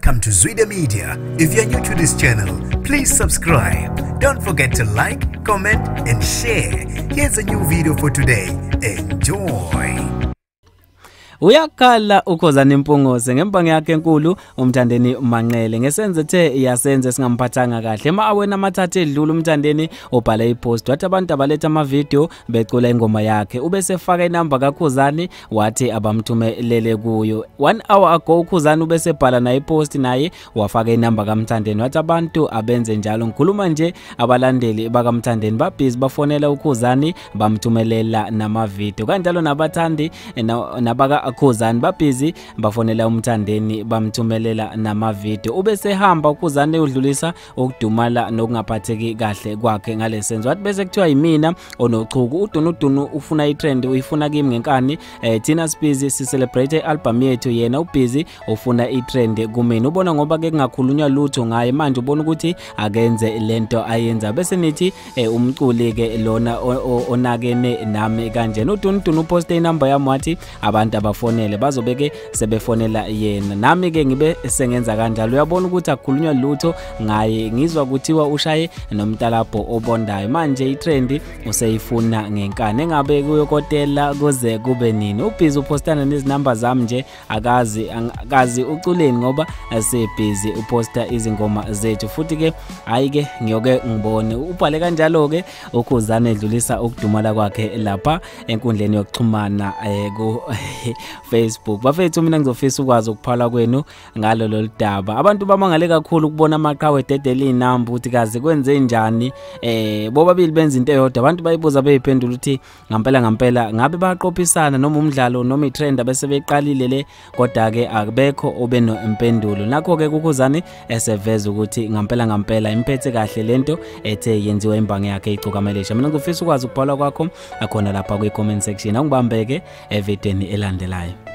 Welcome to Zwide Media. If you're new to this channel, please subscribe. Don't forget to like, comment, and share. Here's a new video for today. Enjoy. Uyakhala uKhuzani impungose ngempango yakhe enkulu umthandeni Manqele ngesenze the yasenze singamphathanga kahle awena amathathu edlula umthandeni obhala ipost wathi abantu abaletha ama video becula ingoma yakhe ubese faka inamba kaKhuzani wathi abamthumelele kuyo 1 hour ago uKhuzani ubese bhala na ipost naye wafaka inamba kaMthandeni wathi abantu abenze njalo ngikhuluma nje abalandeli bakaMthandeni babhizi bafonela uKhuzani bamthumelela nama video kanjalo nabathandi nabaka uKhuzani babhizi bafonela umthandeni bamthumelela nama video ubese hamba uKhuzani udlulisa ukudumala nokungaphatheki kahle kwakhe ngalesenzo wathi bese kuthiwa yimina onochuku udunu ufuna itrend uyifuna kimi ngenkani thina sibhizi si celebrate ialbum yethu yena ubhizi ufuna itrend kumina ubona ngoba ke kungakhulunywa lutho ngaye manje ubona ukuthi akenze lento ayenza bese nithi umculi ke lona onakene nami kanjena udunu uposte inamba yami wathi abantu abafonele bazobeke sebefonela yena nami ke ngibe sengenza kanjalo uyabona ukuthi akukhulunywa lutho ngaye ngizwa kuthiwa ushaye nomntalapho obondayo manje itrend useyifuna ngenkane engabe kuyokotela kuze kube nini ubhizi upostana nezinamba zami nje akazi uculeni ngoba asebhizi uposta izingoma zethu futhi ke hayi ke ngiyoke ngibone ubhale kanjalo ke uKhuzani edlulisa ukudumala kwakhe lapha enkundleni yokuxhumana ku Facebook bafethu mina ngizofisa ukwazi ukuphala kwenu ngalo loludaba abantu bamangale kakhulu ukubona amaqhawe dedela inamba ukuthi kaze kwenze njani bobabili benza into eyodwa abantu bayibuza beyiphendula ukuthi ngampela ngabe baqophisana noma umdlalo noma itrend bese beqalile le kodwa ke akubekho obeno impendulo nakho ke uKhuzani eseveza ukuthi ngampela imphethe kahle lento ethe yenziwe imbangi yakhe icukamelisha mina ngifisa ukwazi ukuphala kwakho akhona lapha kwi comment section angibambeke evideni elandelayo.